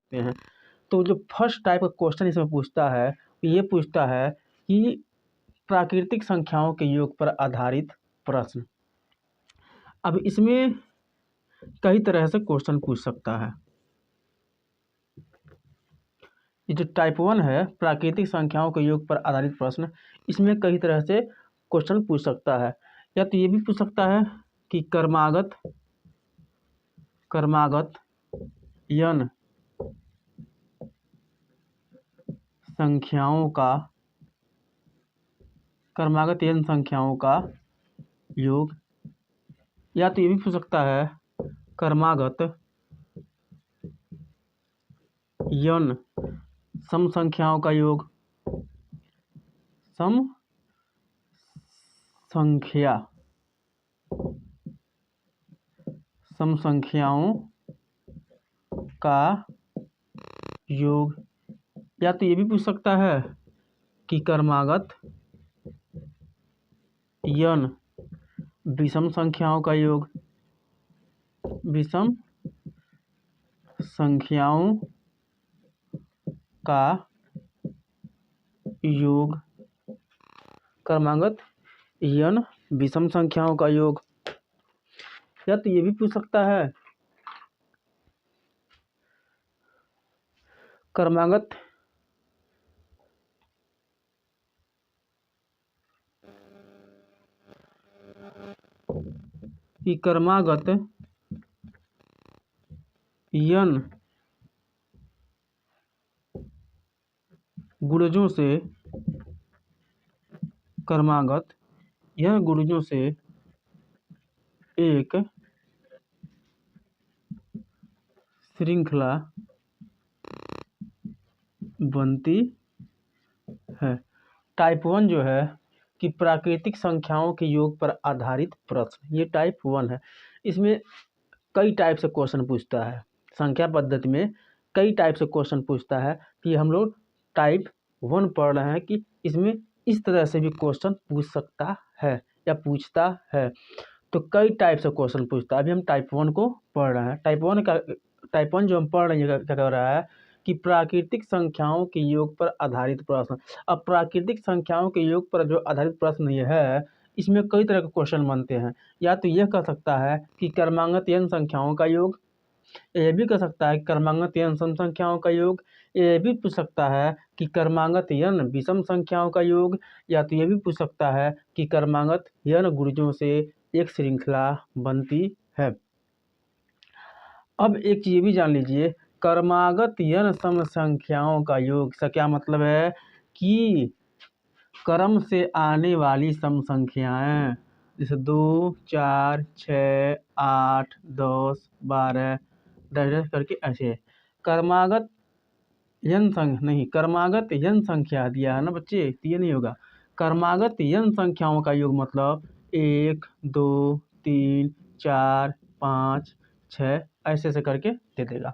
सकते हैं। तो जो फर्स्ट टाइप का क्वेश्चन इसमें पूछता है, ये पूछता है कि प्राकृतिक संख्याओं के योग पर आधारित प्रश्न। अब इसमें कई तरह से क्वेश्चन पूछ सकता है। ये जो टाइप 1 है, प्राकृतिक संख्याओं के योग पर आधारित प्रश्न, इसमें कई तरह से क्वेश्चन पूछ सकता है। या तो ये भी पूछ सकता है कि क्रमागत n संख्याओं का योग, या तो ये भी पूछ सकता है क्रमागत n सम संख्याओं का योग, सम संख्याओं का योग। या तो ये भी पूछ सकता है कि क्रमागत n विषम संख्याओं का योग, विषम संख्याओं का योग, क्रमागत n विषम संख्याओं का योग। या तो ये भी पूछ सकता है क्रमागत n गुणजों से, क्रमागत n गुणजों से एक श्रृंखला बनती है। टाइप 1 जो है कि प्राकृतिक संख्याओं के योग पर आधारित प्रश्न, ये टाइप 1 है। इसमें कई टाइप से क्वेश्चन पूछता है। संख्या पद्धति में कई टाइप से क्वेश्चन पूछता है कि हम लोग टाइप 1 पढ़ रहे हैं कि इसमें इस तरह से भी क्वेश्चन पूछ सकता है या पूछता है। तो कई टाइप से क्वेश्चन पूछता है। अभी हम टाइप 1 को पढ़ रहे हैं। टाइप 1 जो हम पढ़ रहे हैं क्या कर रहा है कि प्राकृतिक संख्याओं के योग पर आधारित प्रश्न। अब प्राकृतिक संख्याओं के योग पर जो आधारित प्रश्न ये है, इसमें कई तरह के क्वेश्चन बनते हैं। या तो यह कह सकता है कि क्रमागत n संख्याओं का योग, ये भी कह सकता है कि क्रमागत n सम संख्याओं का योग, ये भी पूछ सकता है कि क्रमागत n विषम संख्याओं का योग, या तो ये भी पूछ सकता है कि क्रमागत n गुणजों से एक श्रृंखला बनती है। अब एक चीज ये भी जान लीजिए, क्रमागत n सम संख्याओं का योग से क्या मतलब है कि क्रम से आने वाली सम संख्याएं, जैसे 2, 4, 6, 8, 10, 12 डैश करके ऐसे। क्रमागत n संख्या दिया है ना बच्चे, तो ये नहीं होगा। क्रमागत n संख्याओं का योग मतलब 1, 2, 3, 4, 5, 6 ऐसे से करके दे देगा।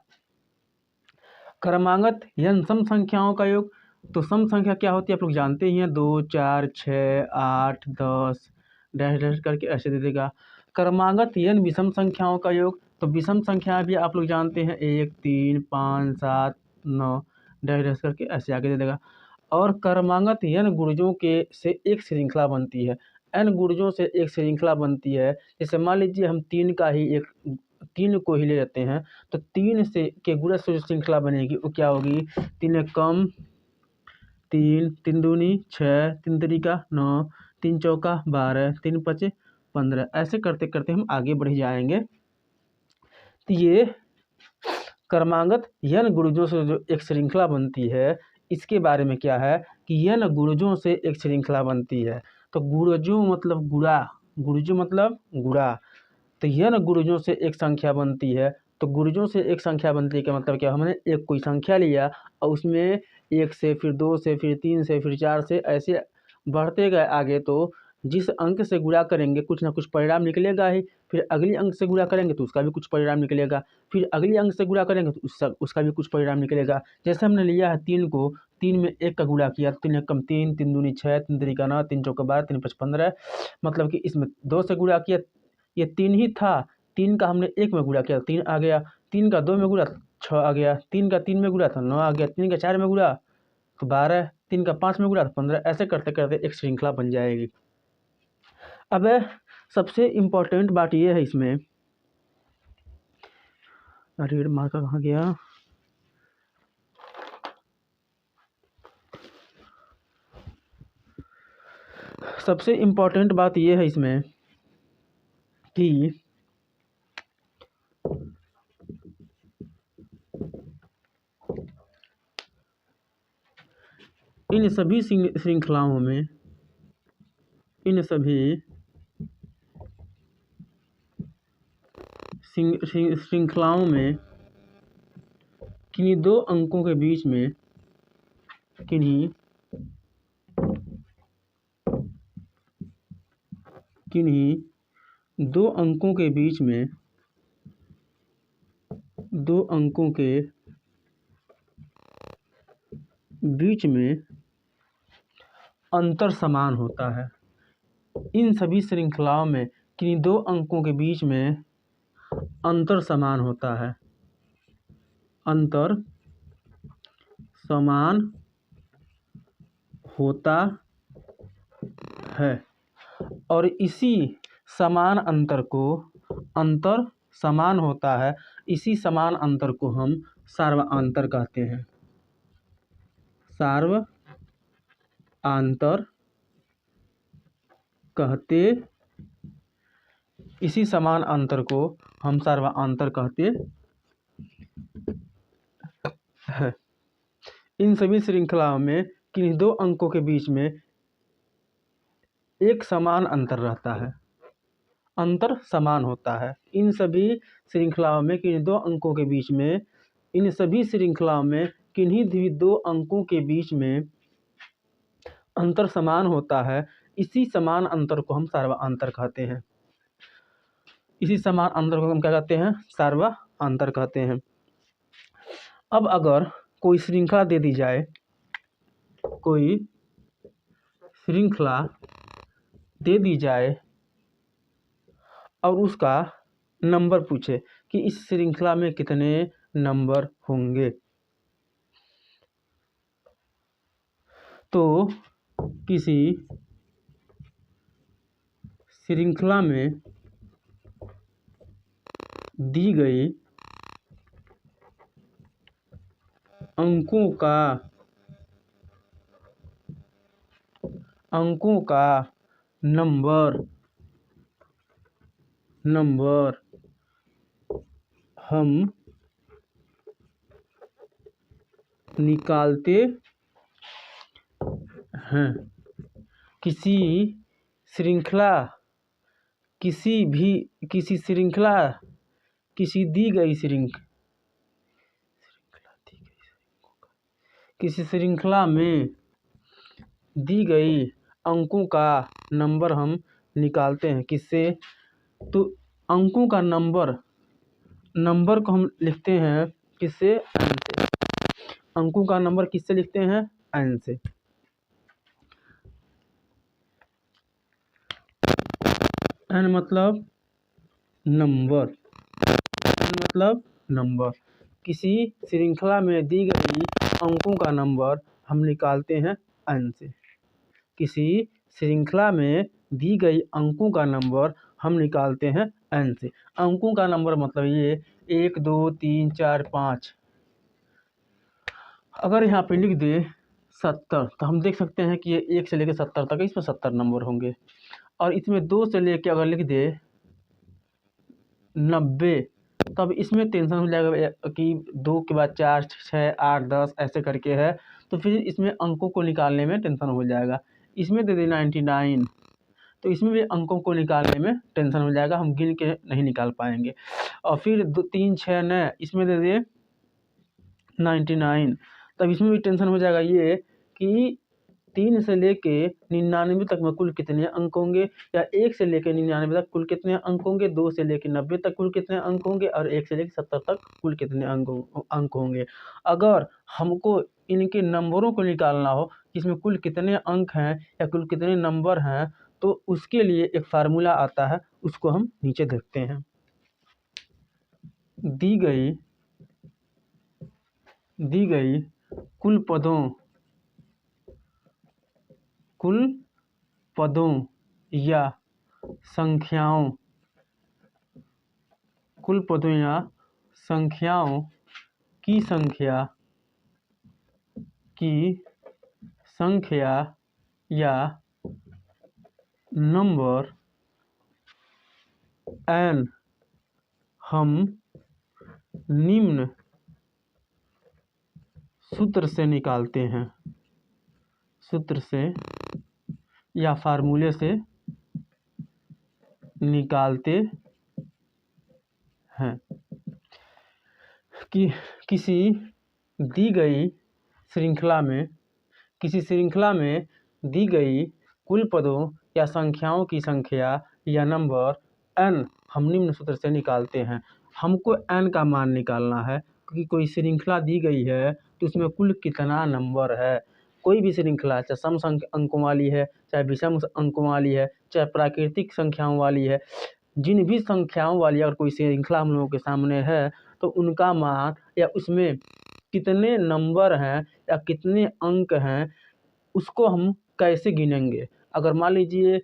क्रमागत n सम संख्याओं का योग, तो सम संख्या क्या होती है आप लोग जानते ही हैं, 2, 4, 6, 8, 10 डैश डैश करके ऐसे दे देगा। क्रमागत n विषम संख्याओं का योग, तो विषम संख्या भी आप लोग जानते हैं, 1, 3, 5, 7, 9 डैश डैश करके ऐसे आगे दे देगा। और क्रमागत n गुणजों के से एक श्रृंखला बनती है। n गुणजों से एक श्रृंखला बनती है। जैसे मान लीजिए हम 3 को ही ले लेते हैं, तो 3 से के गुणज से जो श्रृंखला बनेगी वो क्या होगी, 3 एक कम 3, 3 दूनी 6, 3 तिरिका 9, 3 चौका 12, 3 पचे 15, ऐसे करते करते हम आगे बढ़ जाएंगे। तो ये क्रमागत n गुणजों से जो एक श्रृंखला बनती है, इसके बारे में क्या है कि n गुणजों से एक श्रृंखला बनती है। तो गुणजों मतलब गुणा, तो n गुणजों से एक संख्या बनती है। तो गुणजों से एक संख्या बनती है का मतलब क्या, हमने एक कोई संख्या लिया और उसमें 1 से फिर 2 से फिर 3 से फिर 4 से ऐसे बढ़ते गए आगे, तो जिस अंक से गुणा करेंगे कुछ ना कुछ परिणाम निकलेगा ही। फिर अगली अंक से गुणा करेंगे तो उसका भी कुछ परिणाम निकलेगा, फिर अगली अंक से गुणा करेंगे तो उसका भी कुछ परिणाम निकलेगा। जैसे हमने लिया है 3 को, 3 में 1 का गुणा किया, 3 एक कम 3, 3 दूनी 6, 3 तिरिका 9, 3 चौका 12, 3 पच 15, मतलब कि इसमें 2 से गुणा किया, ये 3 ही था, 3 का हमने 1 में गुणा किया 3 आ गया, 3 का 2 में गुणा 6 आ गया, 3 का 3 में गुणा तो 9 आ गया, 3 का 4 में गुणा तो 12, 3 का 5 में गुणा तो 15। ऐसे करते करते एक श्रृंखला बन जाएगी। अब सबसे इम्पोर्टेंट बात ये है इसमें, अरे मार्कर कहाँ गया, सबसे इम्पोर्टेंट बात ये है इसमें कि इन सभी श्रृंखलाओं में, इन सभी श्रृंखलाओं में किन्हीं दो अंकों के बीच में, किन्हीं दो अंकों के बीच में, दो अंकों के बीच में अंतर समान होता है। इन सभी श्रृंखलाओं में किन्हीं दो अंकों के बीच में अंतर समान होता है, अंतर समान होता है, और इसी समान अंतर को, अंतर समान होता है, इसी समान अंतर को हम सार्वआंतर कहते हैं। सार्वआंतर कहते, इसी समान अंतर को हम सार्वआंतर कहते हैं। इन सभी श्रृंखलाओं में किन्हीं दो अंकों के बीच में एक समान अंतर रहता है, अंतर समान होता है। इन सभी श्रृंखलाओं में किन्हीं दो अंकों के बीच में, इन सभी श्रृंखलाओं में किन्हीं भी दो अंकों के बीच में अंतर समान होता है, इसी समान अंतर को हम सार्वआंतर कहते हैं। इसी समान अंतर को हम क्या कहते हैं, सार्वआंतर कहते हैं। अब अगर कोई श्रृंखला दे दी जाए, कोई श्रृंखला दे दी जाए और उसका नंबर पूछे कि इस श्रृंखला में कितने नंबर होंगे, तो किसी श्रृंखला में दी गई अंकों का नंबर हम निकालते हैं। किसी श्रृंखला में दी गई अंकों का नंबर हम निकालते हैं। किससे, तो अंकों का नंबर को हम लिखते हैं किससे, n से। अंकों का नंबर किससे लिखते हैं, n से। n मतलब नंबर, किसी श्रृंखला में दी गई अंकों का नंबर हम निकालते हैं n से। किसी श्रृंखला में दी गई अंकों का नंबर हम निकालते हैं n से। अंकों का नंबर मतलब ये 1 2 3 4 5। अगर यहाँ पे लिख दे 70 तो हम देख सकते हैं कि ये 1 से लेकर 70 तक, इसमें 70 नंबर होंगे। और इसमें 2 से लेकर अगर लिख दे 90, तब इसमें टेंशन हो जाएगा कि 2 के बाद 4 6 8 10 ऐसे करके है, तो फिर इसमें अंकों को निकालने में टेंशन हो जाएगा। इसमें दे दे 99, तो इसमें भी अंकों को निकालने में टेंशन हो जाएगा, हम गिन के नहीं निकाल पाएंगे। और फिर 2 3 6 9, इसमें दे दे 99, तब इसमें भी टेंशन हो जाएगा ये कि 3 से लेके 99 तक में कुल कितने अंक होंगे, या 1 से लेकर 99 तक कुल कितने अंक होंगे, 2 से लेकर 90 तक कुल कितने अंक होंगे, और 1 से लेकर 70 तक कुल कितने अंक होंगे। अगर हमको इनके नंबरों को निकालना हो, इसमें कुल कितने अंक हैं या कुल कितने नंबर हैं, तो उसके लिए एक फार्मूला आता है, उसको हम नीचे देखते हैं। दी गई कुल पदों या संख्याओं की संख्या या नंबर n हम निम्न सूत्र से या फार्मूले से निकालते हैं कि किसी दी गई श्रृंखला में दी गई कुल पदों या संख्याओं की संख्या या नंबर n हम निम्न सूत्र से निकालते हैं। हमको n का मान निकालना है क्योंकि कोई श्रृंखला दी गई है तो उसमें कुल कितना नंबर है। कोई भी श्रृंखला चाहे सम अंकों वाली है, चाहे विषम अंकों वाली है, चाहे प्राकृतिक संख्याओं वाली है, जिन भी संख्याओं वाली अगर कोई श्रृंखला हम लोगों के सामने है तो उनका मान या उसमें कितने नंबर हैं या कितने अंक हैं उसको हम कैसे गिनेंगे। अगर मान लीजिए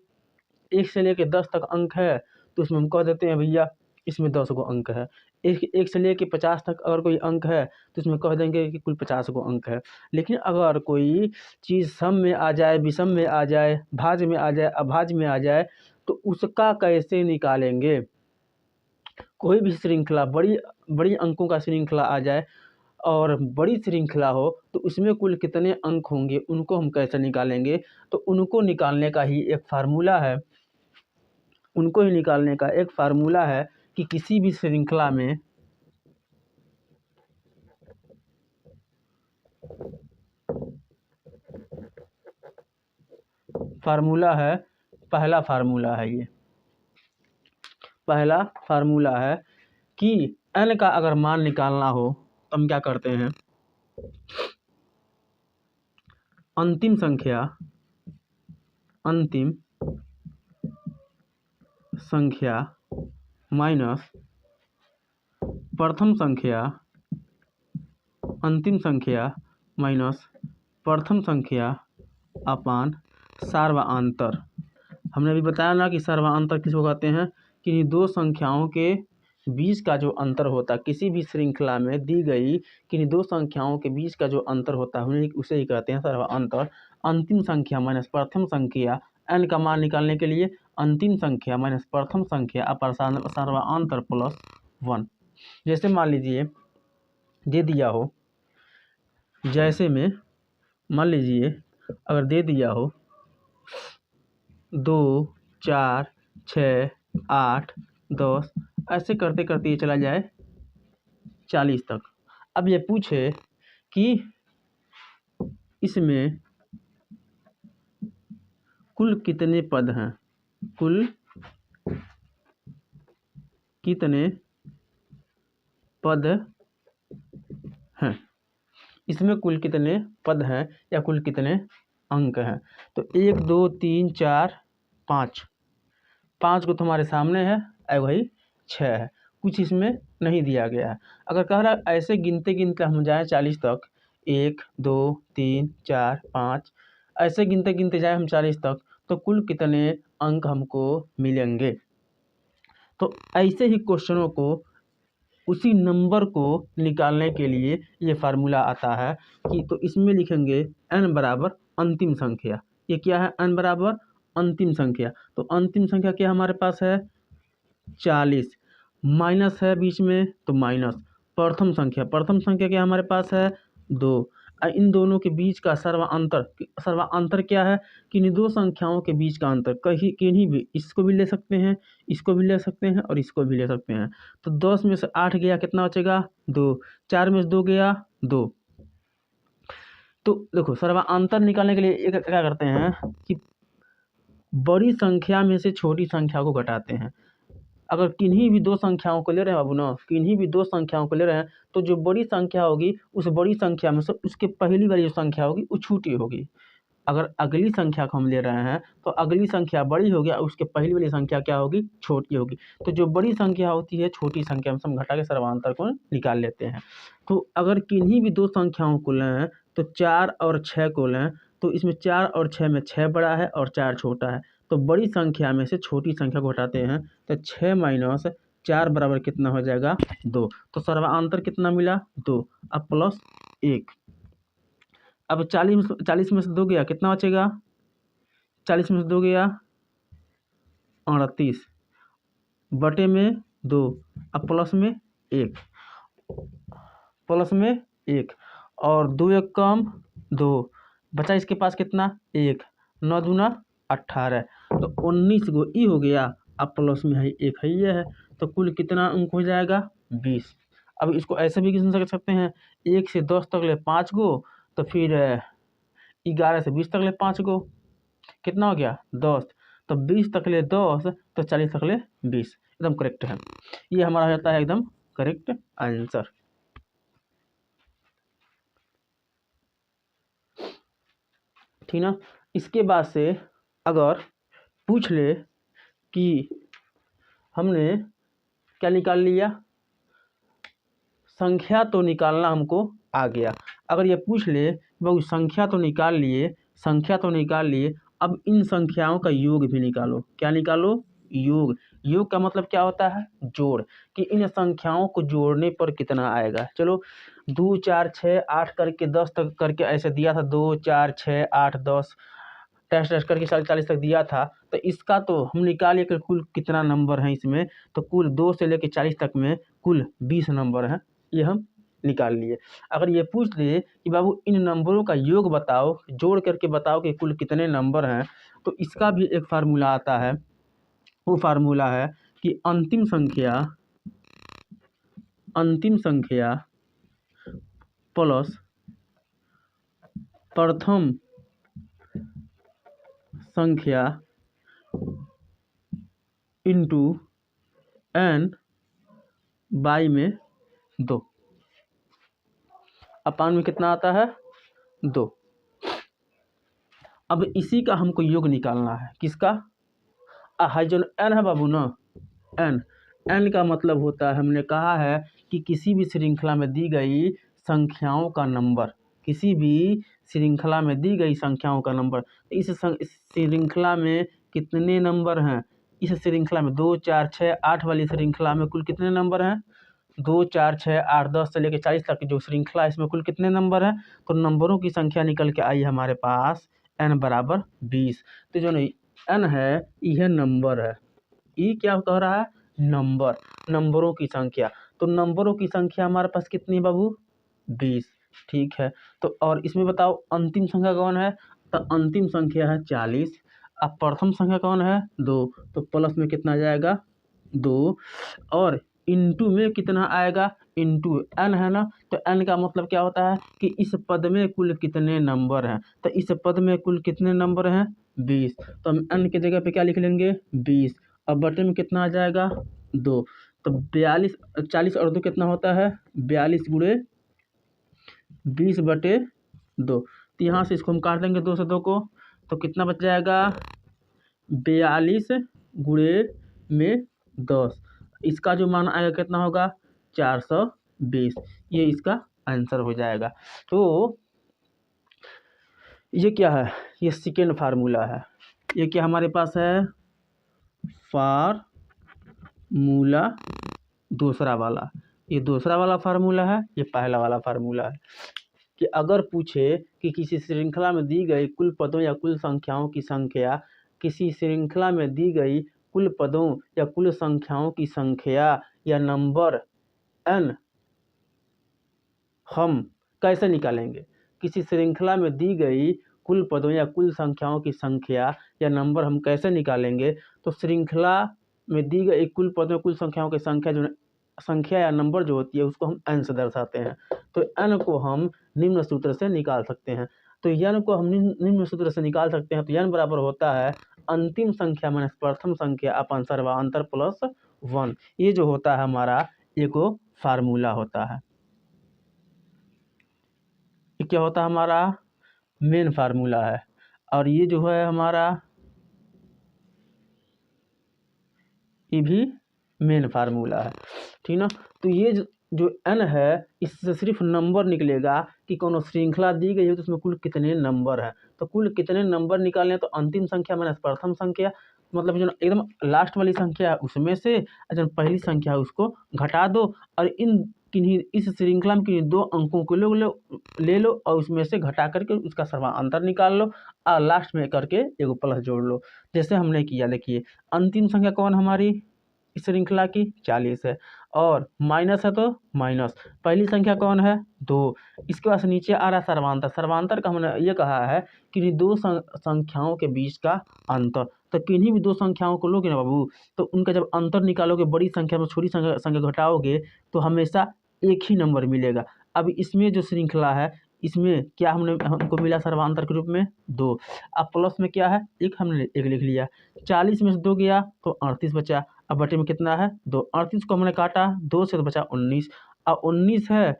1 से लेकर 10 तक अंक है तो उसमें हम कह देते हैं भैया इसमें 10 गो अंक है। एक से लेकर 50 तक अगर कोई अंक है तो उसमें कह देंगे कि कुल 50 गो अंक है। लेकिन अगर कोई चीज़ सम में आ जाए, विषम में आ जाए, भाज्य में आ जाए, अभाज्य में आ जाए तो उसका कैसे निकालेंगे। कोई भी श्रृंखला बड़ी अंकों का श्रृंखला आ जाए और बड़ी श्रृंखला हो तो उसमें कुल कितने अंक होंगे उनको हम कैसे निकालेंगे। तो उनको निकालने का ही एक फार्मूला है कि किसी भी श्रृंखला में पहला फार्मूला है कि n का अगर मान निकालना हो तो हम क्या करते हैं, अंतिम संख्या माइनस प्रथम संख्या, अंतिम संख्या माइनस प्रथम संख्या अपान सर्वांतर। हमने अभी बताया ना कि सर्वांतर किसको कहते हैं कि दो संख्याओं के बीच का जो अंतर होता है किसी भी श्रृंखला में दी गई कि दो संख्याओं के बीच का जो अंतर होता है उसे ही कहते हैं सर्वांतर। अंतिम संख्या माइनस प्रथम संख्या, n का मान निकालने के लिए अंतिम संख्या माइनस प्रथम संख्या अपान सर्वांतर प्लस 1। जैसे मान लीजिए दे दिया हो, जैसे में मान लीजिए अगर दे दिया हो 2, 4, 6, 8, 10 ऐसे करते करते ये चला जाए 40 तक। अब ये पूछे कि इसमें कुल कितने पद हैं, इसमें कुल कितने पद हैं या कुल कितने अंक हैं। तो 1, 2, 3, 4, 5 को तुम्हारे सामने है, वही 6 है, कुछ इसमें नहीं दिया गया है। अगर कह रहा है ऐसे गिनते गिनते हम जाएँ 40 तक, 1, 2, 3, 4, 5 ऐसे गिनते गिनते जाए हम 40 तक तो कुल कितने अंक हमको मिलेंगे। तो ऐसे ही क्वेश्चनों को उसी नंबर को निकालने के लिए ये फार्मूला आता है कि तो इसमें लिखेंगे n बराबर अंतिम संख्या। ये क्या है, n बराबर अंतिम संख्या। तो अंतिम संख्या क्या हमारे पास है 40, माइनस है बीच में तो माइनस प्रथम संख्या क्या हमारे पास है 2। इन दोनों के बीच का सर्वांतर क्या है कि इन दो संख्याओं के बीच का अंतर किन्हीं भी, इसको भी ले सकते हैं, इसको भी ले सकते हैं और इसको भी ले सकते हैं। तो 10 में से 8 गया कितना बचेगा 2, 4 में से 2 गया 2। तो देखो सर्वांतर निकालने के लिए क्या करते हैं कि बड़ी संख्या में से छोटी संख्या को घटाते हैं। अगर किन्हीं भी दो संख्याओं को ले रहे हैं बाबू ना, किन्हीं भी दो संख्याओं को ले रहे हैं तो जो बड़ी संख्या होगी उस बड़ी संख्या में से उसके पहली वाली जो संख्या होगी वो छोटी होगी। अगर अगली संख्या को हम ले रहे हैं तो अगली संख्या बड़ी होगी और उसके पहली वाली संख्या क्या होगी, छोटी होगी। तो जो बड़ी संख्या होती है छोटी संख्या में हम घटा के सर्वांतर को निकाल लेते हैं। तो अगर किन्हीं भी दो संख्याओं को लें तो 4 और 6 को लें तो इसमें 4 और 6 में 6 बड़ा है और 4 छोटा है। तो बड़ी संख्या में से छोटी संख्या को घटाते हैं तो 6 माइनस 4 बराबर कितना हो जाएगा, 2। तो सर्वांतर कितना मिला, 2। अब प्लस 1। अब 40 में से 2 गया, कितना बचेगा, 40 में से 2 गया 38 बटे में 2। अब प्लस में 1, प्लस में 1 और 2 एक कम 2 बचा, इसके पास कितना 1, 9 दूना 18 तो 19 गो ई हो गया। अब प्लस में है 1 है ये है, तो कुल कितना अंक हो जाएगा, 20। अब इसको ऐसे भी कर सकते हैं, 1 से 10 तक ले 5 गो, तो फिर 11 से 20 तक ले 5 गो, कितना हो गया 10। तो 20 तक ले 10 तो 40 तक ले 20, एकदम करेक्ट है। ये हमारा हो जाता है एकदम करेक्ट आंसर। ठीक ना। इसके बाद से अगर पूछ ले कि हमने क्या निकाल लिया, संख्या तो निकालना हमको आ गया। अगर ये पूछ ले बहु संख्या तो निकाल लिए, संख्या तो निकाल लिए, अब इन संख्याओं का योग भी निकालो। क्या निकालो, योग। योग का मतलब क्या होता है, जोड़, कि इन संख्याओं को जोड़ने पर कितना आएगा। चलो 2 4 6 8 करके 10 तक करके ऐसे दिया था, 2 4 6 8 10 टेस्ट टेस्ट करके 40 तक दिया था। तो इसका तो हम निकालिए कि कुल कितना नंबर है इसमें, तो कुल 2 से लेकर 40 तक में कुल 20 नंबर हैं, ये हम निकाल लिए। अगर ये पूछ लिए कि बाबू इन नंबरों का योग बताओ, जोड़ करके बताओ कि कुल कितने नंबर हैं, तो इसका भी एक फार्मूला आता है। वो फार्मूला है कि अंतिम संख्या प्लस प्रथम संख्या इंटू n बाई में 2। अपान में कितना आता है, 2। अब इसी का हमको योग निकालना है, किसका, जो n है बाबू ना, n का मतलब होता है, हमने कहा है कि किसी भी श्रृंखला में दी गई संख्याओं का नंबर, किसी भी श्रृंखला में दी गई संख्याओं का नंबर। इस श्रृंखला में कितने नंबर हैं, इस श्रृंखला में 2 4 6 8 वाली श्रृंखला में कुल कितने नंबर हैं, 2 4 6 8 10 से लेकर 40 तक की जो श्रृंखला है इसमें कुल कितने नंबर हैं। तो नंबरों की संख्या निकल के आई हमारे पास n बराबर 20। तो जो नहीं n है यह नंबर है, ये क्या कह रहा है, नंबर, नंबरों की संख्या। तो नंबरों की संख्या हमारे पास कितनी बाबू, 20। ठीक है, तो और इसमें बताओ अंतिम संख्या कौन है, तो अंतिम संख्या है 40। अब प्रथम संख्या कौन है, 2, तो प्लस में कितना जाएगा, 2 और इंटू में कितना आएगा, इंटू n है ना। तो n का मतलब क्या होता है कि इस पद में कुल कितने नंबर हैं, तो इस पद में कुल कितने नंबर हैं, 20। तो हम n की जगह पे क्या लिख लेंगे, 20। अब बटे में कितना आ जाएगा, 2। तो 42, 40 और 2 कितना होता है, 42 गुणे 20 बटे 2। तो यहाँ से इसको हम काट देंगे 2 से 2 को, तो कितना बच जाएगा, 42 गुणे में 10। इसका जो मान आएगा कितना होगा, 420। ये इसका आंसर हो जाएगा। तो ये क्या है, ये सेकेंड फार्मूला है। ये क्या हमारे पास है, फार्मूला दूसरा वाला। ये दूसरा वाला फार्मूला है, ये पहला वाला फार्मूला है। कि अगर पूछे कि किसी श्रृंखला में दी गई कुल पदों या कुल संख्याओं की संख्या, किसी श्रृंखला में दी गई कुल पदों या कुल संख्याओं की संख्या या नंबर n हम कैसे निकालेंगे। किसी श्रृंखला में दी गई कुल पदों या कुल संख्याओं की संख्या या नंबर हम कैसे निकालेंगे। तो श्रृंखला में दी गई कुल पदों कुल संख्याओं की संख्या जो संख्या या नंबर जो होती है उसको हम n से दर्शाते हैं। तो n को हम निम्न सूत्र से निकाल सकते हैं। तो n को हम निम्न सूत्र से निकाल सकते हैं। तो n बराबर होता है अंतिम संख्या माइनस प्रथम संख्या अपन सर्वांतर प्लस 1। ये जो होता है हमारा एक फार्मूला होता है। ये क्या होता है, हमारा मेन फार्मूला है। और ये जो है हमारा ये भी मेन फार्मूला है, ठीक ना। तो ये जो n है इससे सिर्फ नंबर निकलेगा कि कोनो श्रृंखला दी गई है तो उसमें कुल कितने नंबर हैं। तो कुल कितने नंबर निकालने हैं तो अंतिम संख्या माइनस प्रथम संख्या, मतलब जो एकदम लास्ट वाली संख्या है उसमें से जो पहली संख्या है उसको घटा दो और इन किन्हीं इस श्रृंखला में किन्हीं दो अंकों को ले लो और उसमें से घटा करके उसका सर्वांतर निकाल लो और लास्ट में करके एगो प्लस जोड़ लो, जैसे हमने किया। देखिए अंतिम संख्या कौन हमारी इस श्रृंखला की 40 है और माइनस है तो माइनस, पहली संख्या कौन है 2, इसके बाद नीचे आ रहा है सर्वांतर। सर्वांतर का हमने ये कहा है कि दो संख्याओं के बीच का अंतर, तो किन्हीं भी दो संख्याओं को लोगे ना बाबू तो उनका जब अंतर निकालोगे बड़ी संख्या में छोटी संख्या घटाओगे तो हमेशा एक ही नंबर मिलेगा। अब इसमें जो श्रृंखला है इसमें क्या हमको मिला सर्वांतर के रूप में 2, अब प्लस में क्या है एक हमने एक लिख लिया, 40 में से 2 गया तो 38 बचा। अब बटे में कितना है 2, 38 को हमने काटा 2 से तो बचा 19, अब 19 है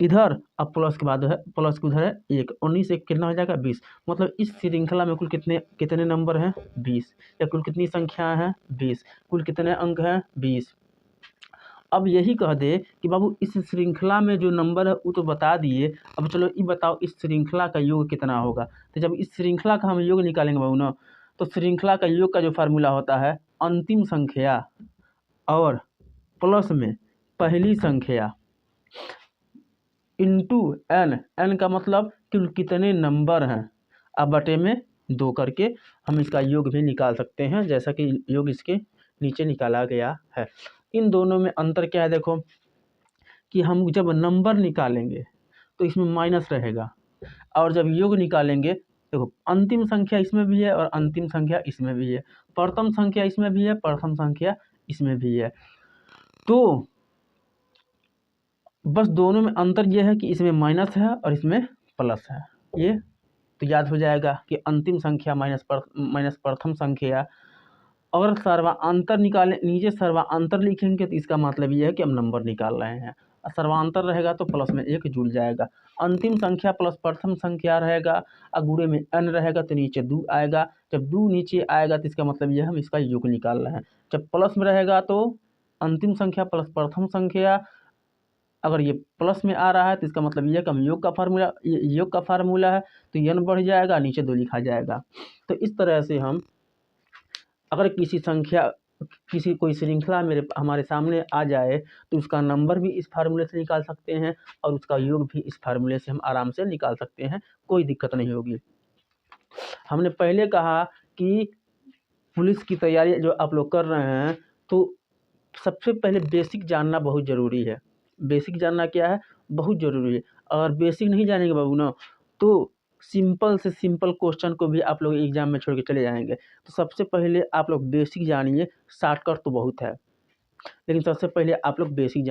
इधर, अब प्लस के बाद है प्लस के उधर है 1, 19 एक कितना हो जाएगा 20। मतलब इस श्रृंखला में कुल कितने नंबर हैं 20, या कुल कितनी संख्याएं हैं 20, कुल कितने अंक हैं 20। अब यही कह दे कि बाबू इस श्रृंखला में जो नंबर है वो तो बता दिए, अब चलो ये बताओ इस श्रृंखला का योग कितना होगा। तो जब इस श्रृंखला का हम योग निकालेंगे बाबू ना तो श्रृंखला का योग का जो फार्मूला होता है अंतिम संख्या और प्लस में पहली संख्या इंटू n, n का मतलब कि कितने नंबर हैं, अब बटे में 2 करके हम इसका योग भी निकाल सकते हैं, जैसा कि योग इसके नीचे निकाला गया है। इन दोनों में अंतर क्या है देखो कि हम जब नंबर निकालेंगे तो इसमें माइनस रहेगा और जब योग निकालेंगे देखो अंतिम संख्या इसमें भी है और अंतिम संख्या इसमें भी है, प्रथम संख्या इसमें भी है प्रथम संख्या इसमें भी है। तो बस दोनों में अंतर यह है कि इसमें माइनस है और इसमें प्लस है। ये तो याद हो जाएगा कि अंतिम संख्या माइनस प्रथम संख्या। अगर सर्वांतर निकालें नीचे सर्वांतर लिखेंगे तो इसका मतलब ये है कि हम नंबर निकाल रहे हैं, सर्वांतर रहेगा तो प्लस में 1 जुड़ जाएगा, अंतिम संख्या प्लस प्रथम संख्या रहेगा और गुणे में n रहेगा तो नीचे 2 आएगा, जब 2 नीचे आएगा तो इसका मतलब यह हम इसका योग निकाल रहे हैं। जब प्लस में रहेगा तो अंतिम संख्या प्लस प्रथम संख्या, अगर ये प्लस में आ रहा है तो इसका मतलब यह कि हम योग का फार्मूला है तो n बढ़ जाएगा नीचे 2 लिखा जाएगा। तो इस तरह से हम अगर कोई श्रृंखला हमारे सामने आ जाए तो उसका नंबर भी इस फार्मूले से निकाल सकते हैं और उसका योग भी इस फार्मूले से हम आराम से निकाल सकते हैं, कोई दिक्कत नहीं होगी। हमने पहले कहा कि पुलिस की तैयारी जो आप लोग कर रहे हैं तो सबसे पहले बेसिक जानना बहुत ज़रूरी है। बेसिक जानना क्या है बहुत ज़रूरी है, अगर बेसिक नहीं जानेंगे बाबू ना तो सिंपल से सिंपल क्वेश्चन को भी आप लोग एग्जाम में छोड़ के चले जाएंगे। तो सबसे पहले आप लोग बेसिक जानिए, शॉर्टकट तो बहुत है लेकिन सबसे पहले आप लोग बेसिक जानिए।